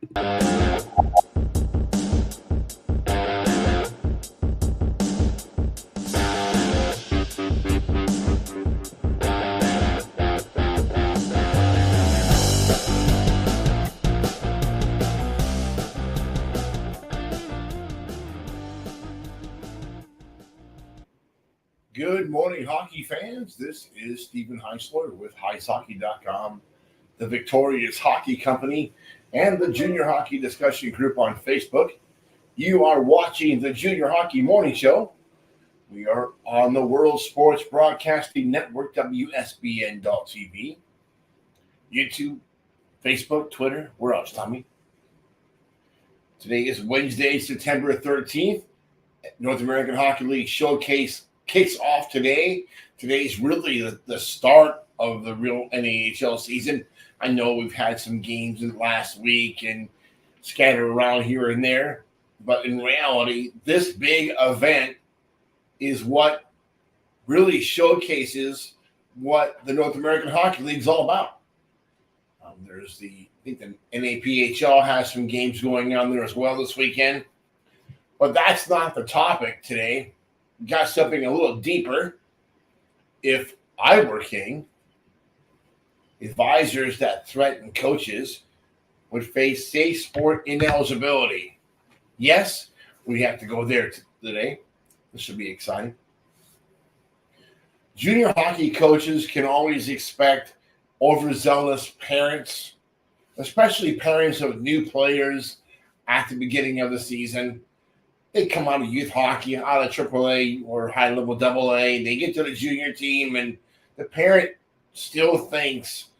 Good morning, hockey fans. This is Stephen Heisler with HeisHockey.com, the Victorious Hockey Company, and the Junior Hockey Discussion Group on Facebook. You are watching the Junior Hockey Morning Show. We are on the World Sports Broadcasting Network, WSBN.TV, YouTube, Facebook, Twitter. Where else, Tommy? Today is Wednesday, September 13th. North American Hockey League Showcase kicks off today. Today's really the start of the real NAHL season. I know we've had some games in the last week and scattered around here and there, but in reality, this big event is what really showcases what the North American Hockey League is all about. I think the NAPHL has some games going on there as well this weekend, but that's not the topic today. Got something a little deeper. If I were king, advisors that threaten coaches would face safe sport ineligibility. Yes, we have to go there today. This should be exciting. Junior hockey coaches can always expect overzealous parents, especially parents of new players at the beginning of the season. They come out of youth hockey, out of AAA or high-level AA. They get to the junior team, and the parent still thinks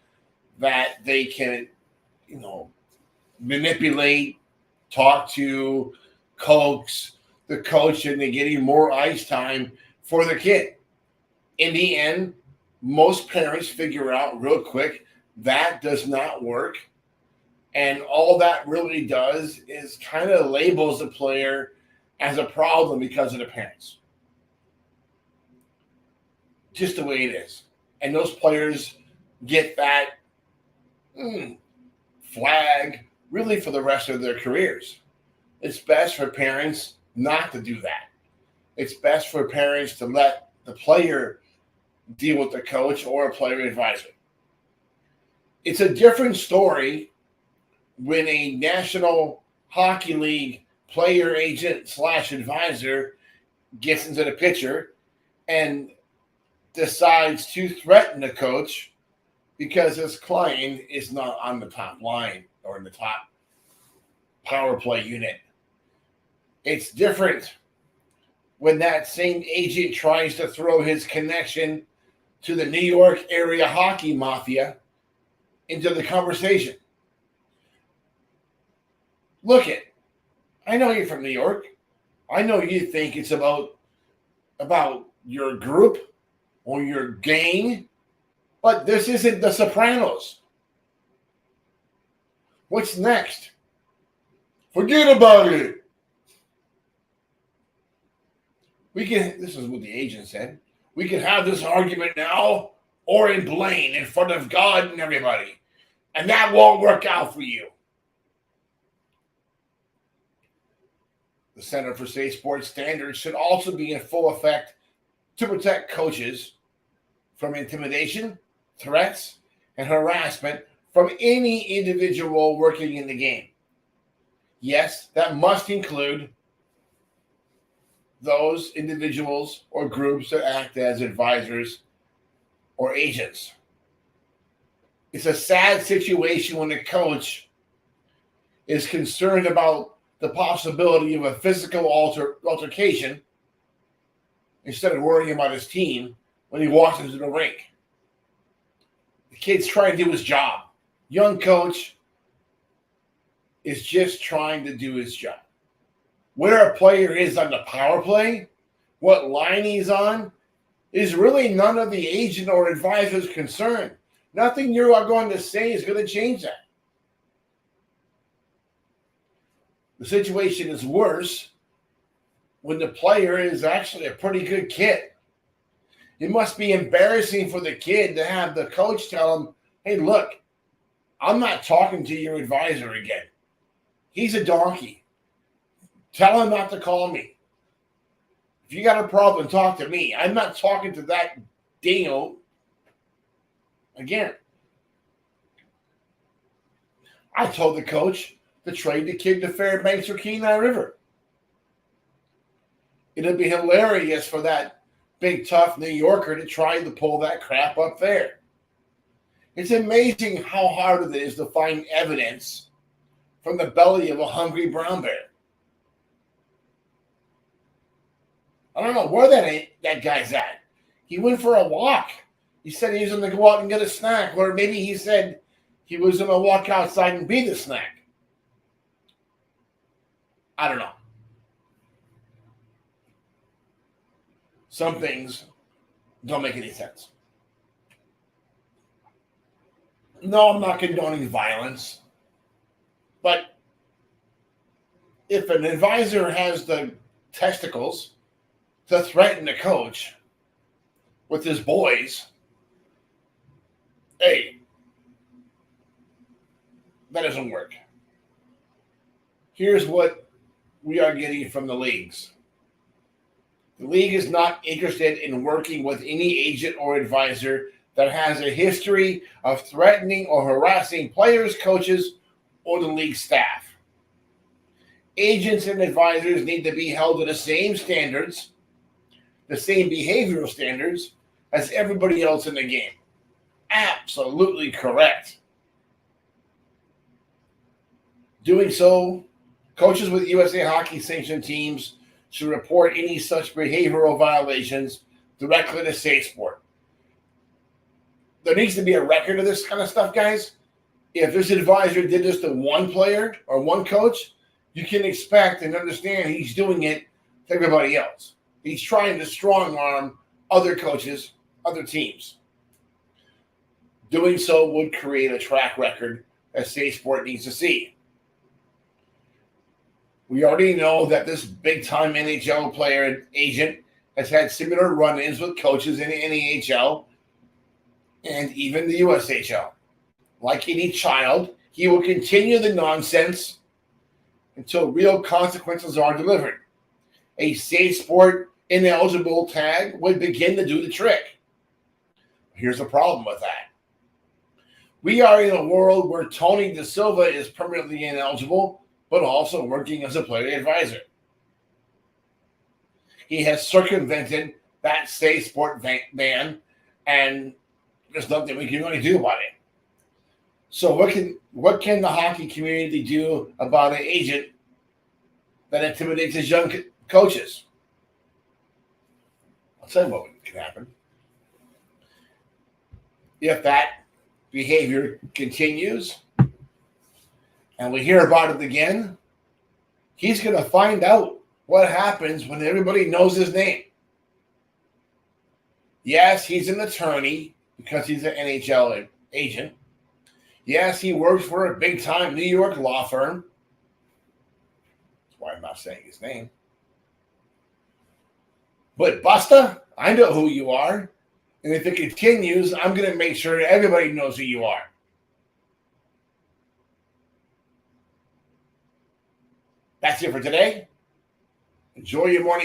that they can, manipulate, talk to, coax the coach into getting more ice time for their kid. In the end, most parents figure out real quick that does not work, and all that really does is kind of labels the player as a problem because of the parents. Just the way it is. And those players get that flag really for the rest of their careers. It's best for parents not to do that. It's best for parents to let the player deal with the coach or a player advisor. It's a different story when a National Hockey League player agent / advisor gets into the picture and decides to threaten the coach because his client is not on the top line or in the top power play unit. It's different when that same agent tries to throw his connection to the New York area hockey mafia into the conversation. Look it. I know you're from New York. I know you think it's about your group or your gang, but this isn't The Sopranos. What's next? Forget about it. This is what the agent said. We can have this argument now or in Blaine in front of God and everybody, and that won't work out for you. The Center for Safe Sports Standards should also be in full effect to protect coaches from intimidation, threats, and harassment from any individual working in the game. Yes, that must include those individuals or groups that act as advisors or agents. It's a sad situation when a coach is concerned about the possibility of a physical altercation instead of worrying about his team when he walks into the rink. The kid's trying to do his job. Young coach is just trying to do his job. Where a player is on the power play, what line he's on, is really none of the agent or advisor's concern. Nothing you are going to say is going to change that. The situation is worse when the player is actually a pretty good kid. It must be embarrassing for the kid to have the coach tell him, hey, look, I'm not talking to your advisor again. He's a donkey. Tell him not to call me. If you got a problem, talk to me. I'm not talking to that dingo again. I told the coach to trade the kid to Fairbanks or Kenai River. It'd be hilarious for that big, tough New Yorker to try to pull that crap up there. It's amazing how hard it is to find evidence from the belly of a hungry brown bear. I don't know where that guy's at. He went for a walk. He said he was going to go out and get a snack, or maybe he said he was going to walk outside and be the snack. I don't know. Some things don't make any sense. No, I'm not condoning violence. But if an advisor has the testicles to threaten the coach with his boys, hey, that doesn't work. Here's what we are getting from the leagues. The league is not interested in working with any agent or advisor that has a history of threatening or harassing players, coaches, or the league staff. Agents and advisors need to be held to the same standards, the same behavioral standards as everybody else in the game. Absolutely correct. Doing so, coaches with USA Hockey sanctioned teams should report any such behavioral violations directly to Safe Sport. There needs to be a record of this kind of stuff, guys. If this advisor did this to one player or one coach, you can expect and understand he's doing it to everybody else. He's trying to strong arm other coaches, other teams. Doing so would create a track record that Safe Sport needs to see. We already know that this big-time NHL player and agent has had similar run-ins with coaches in the NHL and even the USHL. Like any child, he will continue the nonsense until real consequences are delivered. A Safe Sport ineligible tag would begin to do the trick. Here's the problem with that. We are in a world where Tony Da Silva is permanently ineligible, but also working as a player advisor. He has circumvented that Safe Sport ban, and there's nothing we can really do about it. So what can the hockey community do about an agent that intimidates his young coaches? I'll tell you what can happen. If that behavior continues and we hear about it again, he's going to find out what happens when everybody knows his name. Yes, he's an attorney because he's an NHL agent. Yes, he works for a big-time New York law firm. That's why I'm not saying his name. But Busta, I know who you are. And if it continues, I'm going to make sure everybody knows who you are. That's it for today. Enjoy your morning.